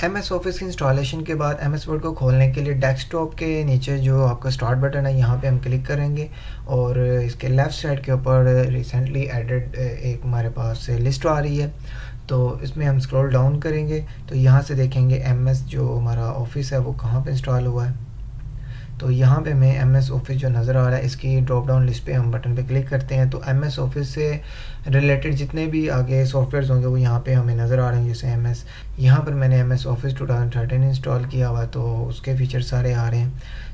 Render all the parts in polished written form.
M S office کی installation کے بعد ایم ایس ورڈ کو کھولنے کے لیے ڈیسک ٹاپ کے نیچے جو آپ کا اسٹارٹ بٹن ہے یہاں پہ ہم کلک کریں گے، اور اس کے لیفٹ سائڈ کے اوپر ریسنٹلی ایڈڈ ایک ہمارے پاس لسٹ آ رہی ہے، تو اس میں ہم اسکرول ڈاؤن کریں گے تو یہاں سے دیکھیں گے ایم ایس جو ہمارا آفس ہے وہ کہاں پہ انسٹال ہوا ہے. تو یہاں پہ ہمیں ایم ایس آفس جو نظر آ رہا ہے اس کی ڈراپ ڈاؤن لسٹ پہ ہم بٹن پہ کلک کرتے ہیں تو ایم ایس آفس سے ریلیٹڈ جتنے بھی آگے سافٹ ویئرز ہوں گے وہ یہاں پہ ہمیں نظر آ رہے ہیں. جیسے ایم ایس، یہاں پر میں نے ایم ایس آفس 2013 انسٹال کیا ہوا تو اس کے فیچر سارے آ رہے ہیں.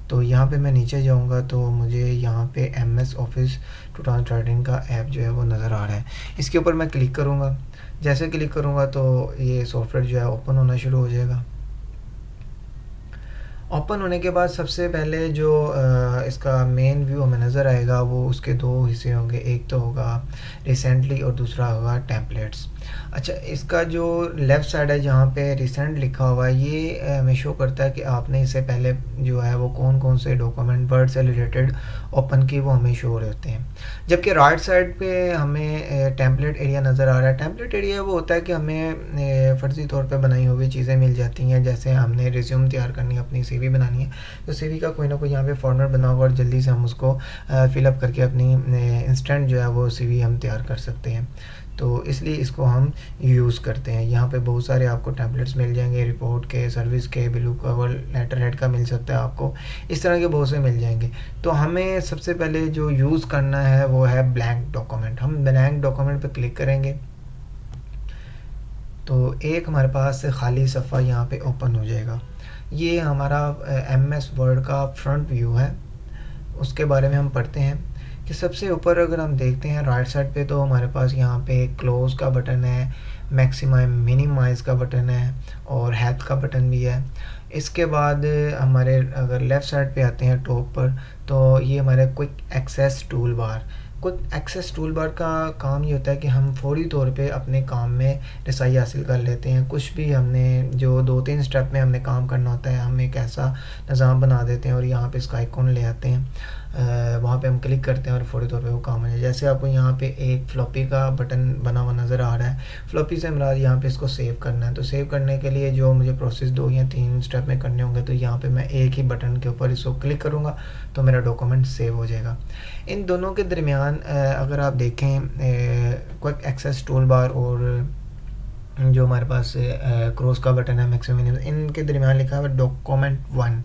تو یہاں پہ میں نیچے جاؤں گا تو مجھے یہاں پہ ایم ایس آفس 2013 کا ایپ جو ہے وہ نظر آ رہا ہے. اس کے اوپر میں کلک کروں گا، جیسے کلک کروں گا تو یہ سافٹ ویئر جو ہے اوپن ہونا شروع ہو جائے گا. اوپن ہونے کے بعد سب سے پہلے جو اس کا مین ویو ہمیں نظر آئے گا وہ اس کے دو حصے ہوں گے، ایک تو ہوگا ریسنٹلی اور دوسرا ہوگا ٹیمپلیٹس. اچھا، اس کا جو لیفٹ سائڈ ہے جہاں پہ ریسنٹ لکھا ہوا ہے یہ ہمیں شو کرتا ہے کہ آپ نے اس سے پہلے جو ہے وہ کون کون سے ڈاکومنٹ ورڈ سے ریلیٹڈ اوپن کی وہ ہمیں شو ہو رہے ہوتے ہیں. جبکہ رائٹ سائڈ پہ ہمیں ٹیمپلیٹ ایریا نظر آ رہا ہے. ٹیمپلیٹ ایریا وہ ہوتا ہے کہ ہمیں فرضی طور پہ بنائی ہوئی چیزیں مل جاتی ہیں، جیسے ہم نے ریزیوم تیار کرنی ہے، اپنی سی وی بنانی ہے تو سی وی کا کوئی نہ کوئی یہاں پہ فارمیٹ بنا ہوگا اور جلدی سے ہم اس کو فل اپ کر کے اپنی انسٹنٹ جو ہے وہ سی وی ہم تیار کر سکتے ہیں. تو اس لیے اس کو ہم یوز کرتے ہیں. یہاں پہ بہت سارے آپ کو ٹیمپلیٹس مل جائیں گے، رپورٹ کے، سروس کے، بلو کور، لیٹر ہیڈ کا مل سکتا ہے آپ کو، اس طرح کے بہت سے مل جائیں گے. تو ہمیں سب سے پہلے جو یوز کرنا ہے وہ ہے بلینک ڈاکومنٹ. ہم بلینک ڈاکومنٹ پہ کلک کریں گے تو ایک ہمارے پاس خالی صفحہ یہاں پہ اوپن ہو جائے گا. یہ ہمارا ایم ایس ورڈ کا فرنٹ ویو ہے. اس کے بارے میں ہم پڑھتے ہیں کہ سب سے اوپر اگر ہم دیکھتے ہیں رائٹ سائڈ پہ تو ہمارے پاس یہاں پہ کلوز کا بٹن ہے، میکسیمائم منیمائز کا بٹن ہے اور ہیلپ کا بٹن بھی ہے. اس کے بعد ہمارے اگر لیفٹ سائڈ پہ آتے ہیں ٹاپ پر تو یہ ہمارے کوئک ایکسیس ٹول بار. کوئک ایکسیس ٹول بار کا کام یہ ہوتا ہے کہ ہم فوری طور پہ اپنے کام میں رسائی حاصل کر لیتے ہیں. کچھ بھی ہم نے جو 2-3 اسٹیپ میں ہم نے کام کرنا ہوتا ہے ہم ایک ایسا نظام بنا دیتے ہیں اور یہاں پہ اس کا آئیکن لے آتے ہیں، وہاں پہ ہم کلک کرتے ہیں اور فوری طور پہ وہ کام ہو جائے. جیسے آپ کو یہاں پہ ایک فلوپی کا بٹن بنا ہوا نظر آ رہا ہے. فلوپی سے مراد یہاں پہ اس کو سیو کرنا ہے. تو سیو کرنے کے لیے جو مجھے پروسیس 2 یا 3 اسٹیپ میں کرنے ہوں گے تو یہاں پہ میں ایک ہی بٹن کے اوپر اس کو کلک کروں گا تو میرا ڈاکومنٹ سیو ہو جائے گا. ان دونوں کے درمیان اگر آپ دیکھیں کوئک ایکسیس ٹول بار اور جو ہمارے پاس کروس کا بٹن ہے میکسیمم، ان کے درمیان لکھا ہوا ہے ڈاکومنٹ 1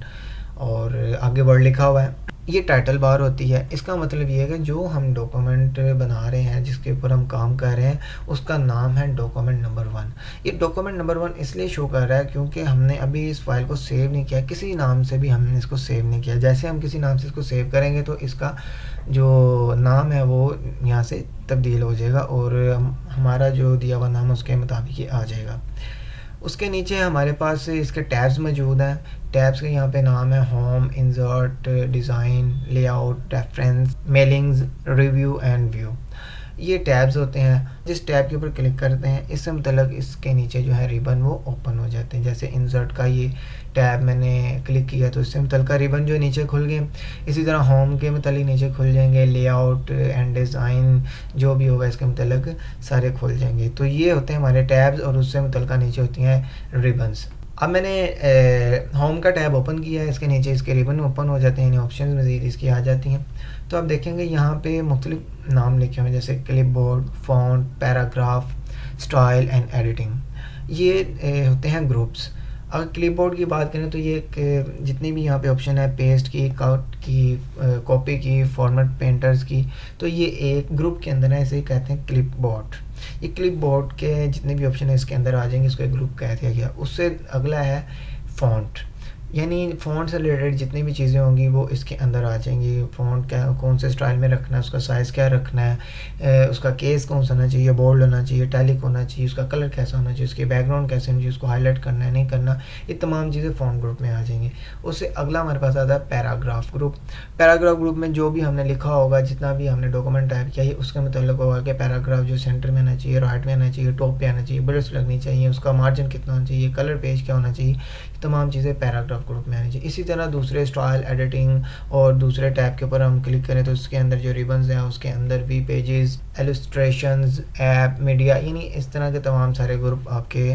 اور آگے ورڈ لکھا ہوا ہے. یہ ٹائٹل بار ہوتی ہے. اس کا مطلب یہ ہے کہ جو ہم ڈاکومنٹ بنا رہے ہیں، جس کے اوپر ہم کام کر رہے ہیں، اس کا نام ہے ڈاکومنٹ نمبر 1. یہ ڈاکومنٹ نمبر 1 اس لیے شو کر رہا ہے کیونکہ ہم نے ابھی اس فائل کو سیو نہیں کیا، کسی نام سے بھی ہم نے اس کو سیو نہیں کیا. جیسے ہم کسی نام سے اس کو سیو کریں گے تو اس کا جو نام ہے وہ یہاں سے تبدیل ہو جائے گا اور ہمارا جو دیا ہوا نام اس کے مطابق یہ آ جائے گا. اس کے نیچے ہمارے پاس اس کے ٹیبز موجود ہیں. ٹیبز کے یہاں پہ نام ہے home, insert, design, layout, reference, mailings, review and view. یہ ٹیبز ہوتے ہیں. جس ٹیب کے اوپر کلک کرتے ہیں اس سے متعلق اس کے نیچے جو ہے ریبن وہ اوپن ہو جاتے ہیں. جیسے انسرٹ کا یہ ٹیب میں نے کلک کیا تو اس سے متعلقہ ریبن جو نیچے کھل گئے. اسی طرح ہوم کے متعلق نیچے کھل جائیں گے، لے آؤٹ اینڈ ڈیزائن جو بھی ہوگا اس کے متعلق سارے کھل جائیں گے. تو یہ ہوتے ہیں ہمارے ٹیبز اور اس سے متعلقہ نیچے ہوتی ہیں ریبنس. اب میں نے ہوم کا ٹیب اوپن کیا ہے، اس کے نیچے اس کے ریبن اوپن ہو جاتے ہیں، یعنی آپشنز مزید اس کی آ جاتی ہیں. تو آپ دیکھیں گے یہاں پہ مختلف نام لکھے ہوئے ہیں جیسے clip board, font, paragraph, style and editing. یہ ہوتے ہیں گروپس. اگر کلپ بورڈ کی بات کریں تو یہ جتنی بھی یہاں پہ آپشن ہے پیسٹ کی، کٹ کی، کاپی کی، فارمیٹ پینٹرز کی، تو یہ ایک گروپ کے اندر ہے، اسے کہتے ہیں کلپ بورڈ. یہ کلپ بورڈ کے جتنے بھی آپشن ہیں اس کے اندر آ جائیں گے، اس کو ایک گروپ کہہ دیا گیا. اس سے اگلا ہے فونٹ، یعنی فونٹ سے ریلیٹڈ جتنی بھی چیزیں ہوں گی وہ اس کے اندر آ جائیں گی. فونٹ کیا، کون سے اسٹائل میں رکھنا ہے، اس کا سائز کیا رکھنا ہے، اس کا کیس کون سا ہونا چاہیے، بولڈ ہونا چاہیے، ٹیلک ہونا چاہیے، اس کا کلر کیسا ہونا چاہیے، اس کی بیک گراؤنڈ کیسے ہونی چاہیے، اس کو ہائی لائٹ کرنا ہے نہیں کرنا، یہ تمام چیزیں فونٹ گروپ میں آ جائیں گی. اس سے اگلا ہمارے پاس آتا ہے پیراگراف گروپ. پیراگراف گروپ میں جو بھی ہم نے لکھا ہوگا، جتنا بھی ہم نے ڈاکومنٹ ٹائپ کیا ہے اس کے متعلق ہوگا کہ پیراگراف جو سینٹر میں آنا چاہیے، رائٹ میں آنا چاہیے، ٹاپ پہ آنا چاہیے، بلٹس لگنی چاہیے، اس کا مارجن کتنا ہونا چاہیے، کلر پیج کیا ہونا چاہیے، تمام چیزیں پیراگراف گروپ میں آنی چاہیے. اسی طرح دوسرے اسٹائل، ایڈیٹنگ اور دوسرے ٹیب کے اوپر ہم کلک کریں تو اس کے اندر جو ریبنز ہیں اس کے اندر بھی پیجز، ایلسٹریشنز، ایپ، میڈیا، یعنی اس طرح کے تمام سارے گروپ آپ کے